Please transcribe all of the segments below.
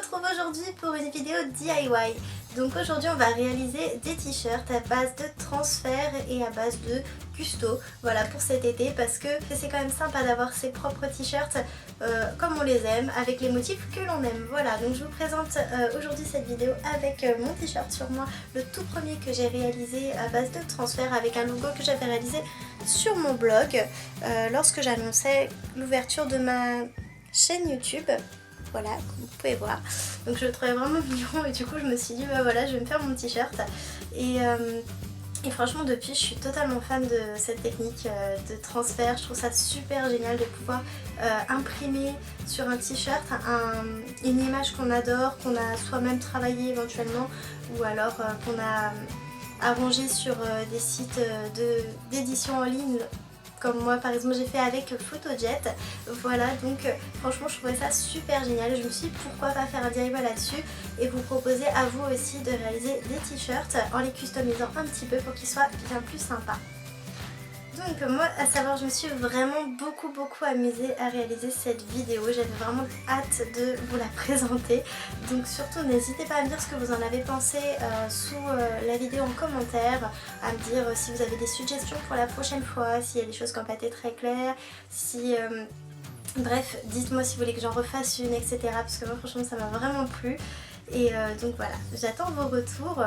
retrouve aujourd'hui pour une vidéo DIY. Donc aujourd'hui on va réaliser des t-shirts à base de transfert et à base de custo, voilà, pour cet été, parce que c'est quand même sympa d'avoir ses propres t-shirts comme on les aime, avec les motifs que l'on aime. Voilà, donc je vous présente aujourd'hui cette vidéo avec mon t-shirt sur moi, le tout premier que j'ai réalisé à base de transfert, avec un logo que j'avais réalisé sur mon blog lorsque j'annonçais l'ouverture de ma chaîne YouTube. Voilà, comme vous pouvez voir. Donc je le trouvais vraiment mignon et du coup je me suis dit bah voilà, je vais me faire mon t-shirt. Et franchement depuis je suis totalement fan de cette technique de transfert. Je trouve ça super génial de pouvoir imprimer sur un t-shirt une image qu'on adore, qu'on a soi-même travaillé éventuellement, ou alors qu'on a arrangé sur des sites d'édition en ligne, comme moi par exemple j'ai fait avec Photojet. Voilà, donc franchement je trouvais ça super génial. Je me suis dit pourquoi pas faire un DIY là-dessus et vous proposer à vous aussi de réaliser des t-shirts en les customisant un petit peu pour qu'ils soient bien plus sympas. Donc moi, à savoir, je me suis vraiment beaucoup amusée à réaliser cette vidéo. J'avais vraiment hâte de vous la présenter. Donc surtout n'hésitez pas à me dire ce que vous en avez pensé sous la vidéo en commentaire, à me dire si vous avez des suggestions pour la prochaine fois, s'il y a des choses qui n'ont pas été très claires, si... bref, dites-moi si vous voulez que j'en refasse une, etc. Parce que moi franchement ça m'a vraiment plu. Et donc voilà, j'attends vos retours.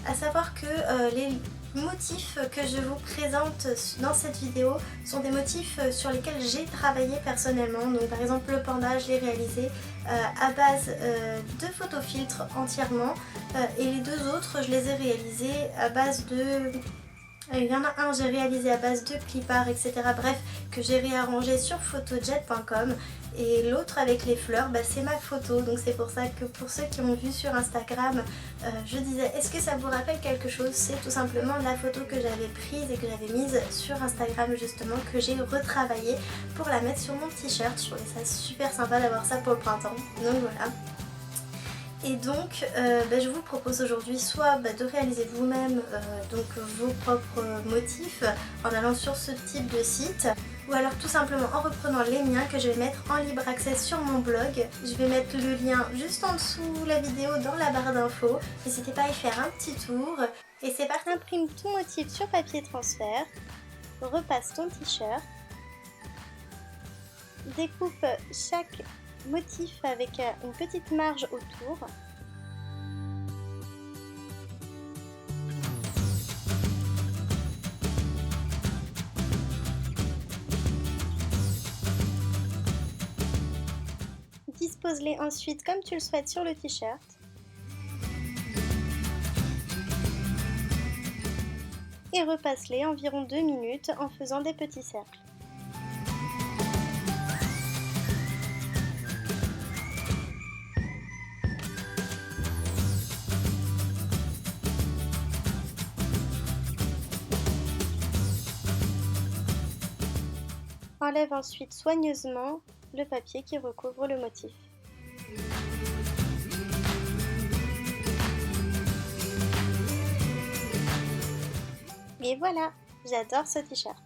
À savoir que les motifs que je vous présente dans cette vidéo sont des motifs sur lesquels j'ai travaillé personnellement. Donc par exemple le panda, je l'ai réalisé à base de photofiltre entièrement, et les deux autres je les ai réalisés à base de... Il y en a un j'ai réalisé à base de clip art, etc. Bref, que j'ai réarrangé sur photojet.com, et l'autre avec les fleurs, bah, c'est ma photo. Donc c'est pour ça que pour ceux qui ont vu sur Instagram, je disais est-ce que ça vous rappelle quelque chose? C'est tout simplement la photo que j'avais prise et que j'avais mise sur Instagram justement, que j'ai retravaillée pour la mettre sur mon t-shirt. Je trouvais ça super sympa d'avoir ça pour le printemps. Donc voilà. Et donc je vous propose aujourd'hui soit de réaliser vous-même donc vos propres motifs en allant sur ce type de site, ou alors tout simplement en reprenant les miens que je vais mettre en libre accès sur mon blog. Je vais mettre le lien juste en dessous la vidéo dans la barre d'infos. N'hésitez pas à y faire un petit tour. Et c'est parti. Imprime ton motif sur papier transfert, repasse ton t-shirt, découpe chaque motif avec une petite marge autour. Dispose-les ensuite comme tu le souhaites sur le t-shirt. Et repasse-les environ 2 minutes en faisant des petits cercles. Enlève ensuite soigneusement le papier qui recouvre le motif. Et voilà, j'adore ce t-shirt.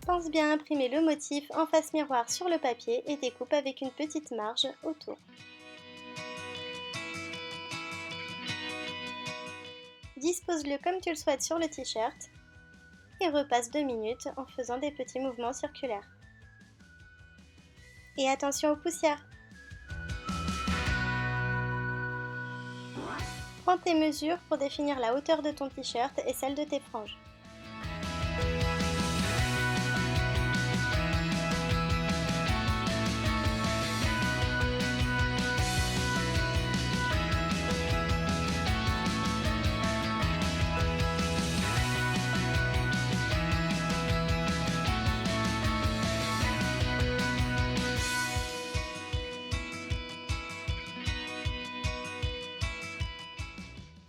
Pense bien à imprimer le motif en face miroir sur le papier et découpe avec une petite marge autour. Dispose-le comme tu le souhaites sur le t-shirt et repasse 2 minutes en faisant des petits mouvements circulaires. Et attention aux poussières! Prends tes mesures pour définir la hauteur de ton t-shirt et celle de tes franges.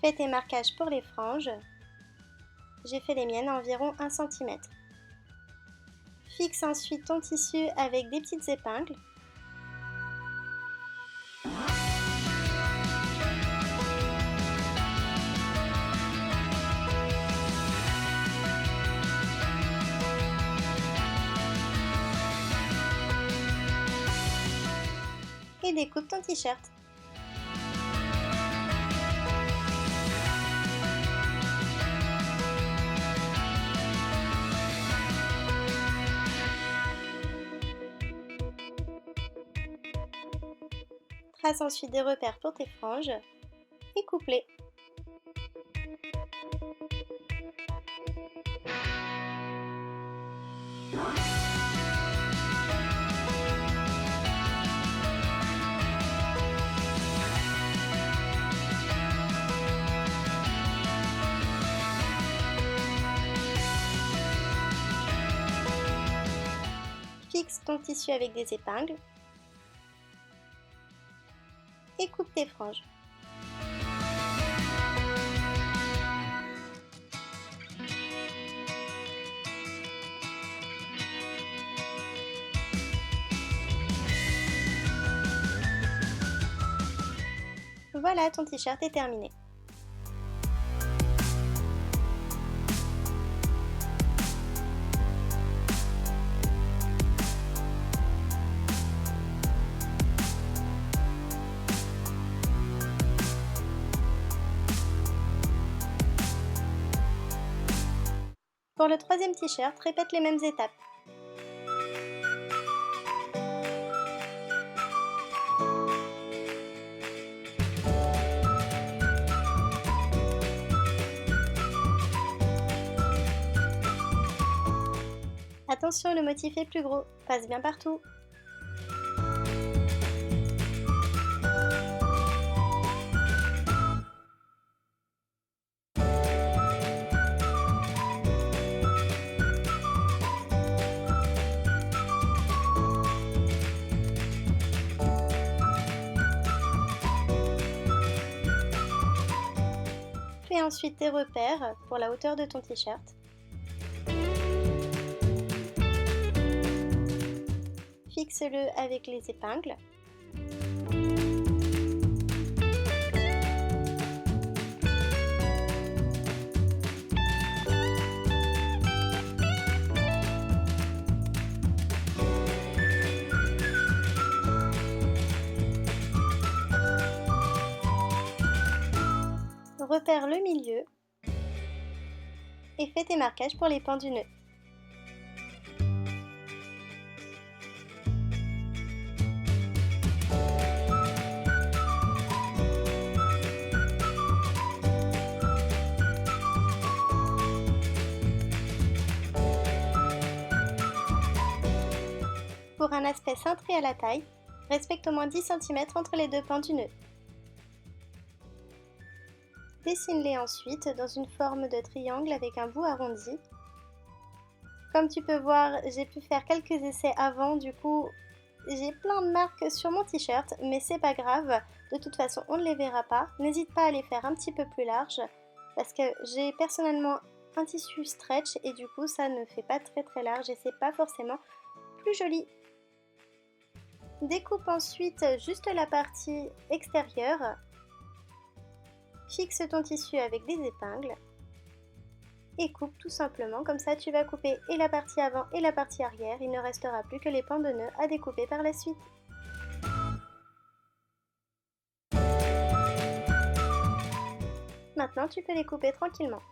Fais tes marquages pour les franges. J'ai fait les miennes à environ 1 cm. Fixe ensuite ton tissu avec des petites épingles. et découpe ton t-shirt. Trace ensuite des repères pour tes franges et coupe-les. Fixe ton tissu avec des épingles et coupe tes franges. Voilà, ton t-shirt est terminé. Pour le troisième t-shirt, répète les mêmes étapes. Attention, le motif est plus gros, passe bien partout. Fais ensuite tes repères pour la hauteur de ton t-shirt. Fixe-le avec les épingles. Repère le milieu et fais tes marquages pour les pans du nœud. Pour un aspect cintré à la taille, respecte au moins 10 cm entre les deux pans du nœud. Dessine-les ensuite dans une forme de triangle avec un bout arrondi. Comme tu peux voir, j'ai pu faire quelques essais avant, du coup j'ai plein de marques sur mon t-shirt, mais c'est pas grave, de toute façon on ne les verra pas. N'hésite pas à les faire un petit peu plus larges, parce que j'ai personnellement un tissu stretch et du coup ça ne fait pas très large et c'est pas forcément plus joli. Découpe ensuite juste la partie extérieure. Fixe ton tissu avec des épingles et coupe tout simplement, comme ça tu vas couper et la partie avant et la partie arrière, il ne restera plus que les pans de nœud à découper par la suite. Maintenant tu peux les couper tranquillement.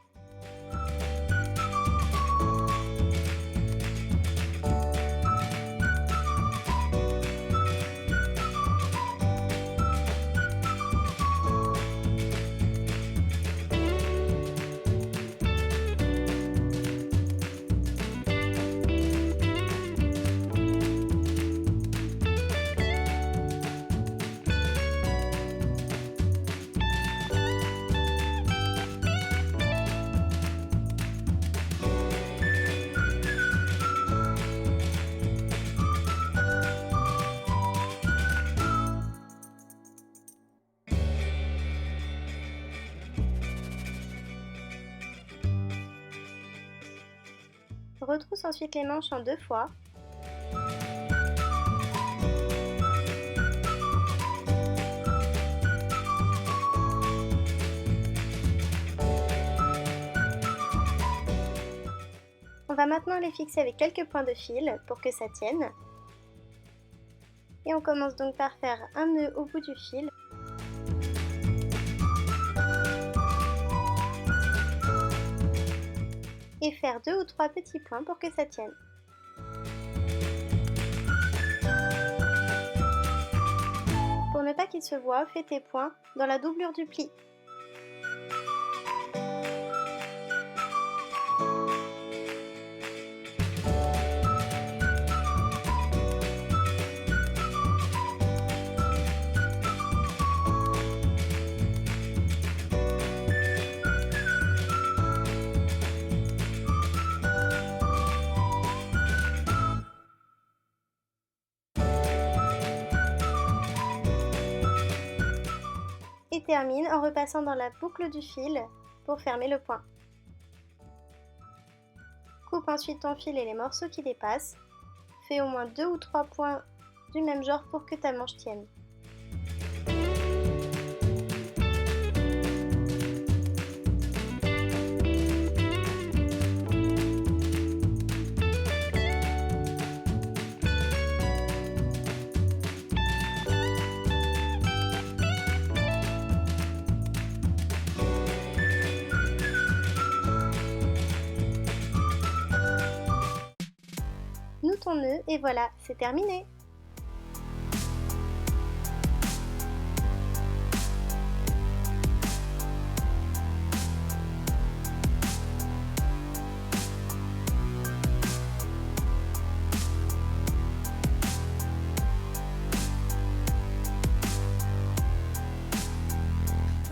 Retrousse ensuite les manches en 2 fois. On va maintenant les fixer avec quelques points de fil pour que ça tienne. Et on commence donc par faire un nœud au bout du fil. Et faire 2 ou 3 petits points pour que ça tienne. Pour ne pas qu'il se voie, fais tes points dans la doublure du pli. Et termine en repassant dans la boucle du fil pour fermer le point. Coupe ensuite ton fil et les morceaux qui dépassent. Fais au moins 2 ou 3 points du même genre pour que ta manche tienne. Noue ton nœud et voilà, c'est terminé!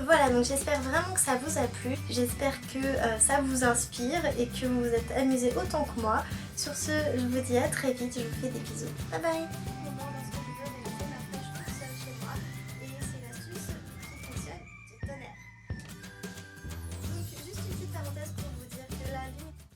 Voilà, donc j'espère vraiment que ça vous a plu, j'espère que ça vous inspire et que vous vous êtes amusés autant que moi. Sur ce, je vous dis à très vite, je vous fais des bisous. Bye bye!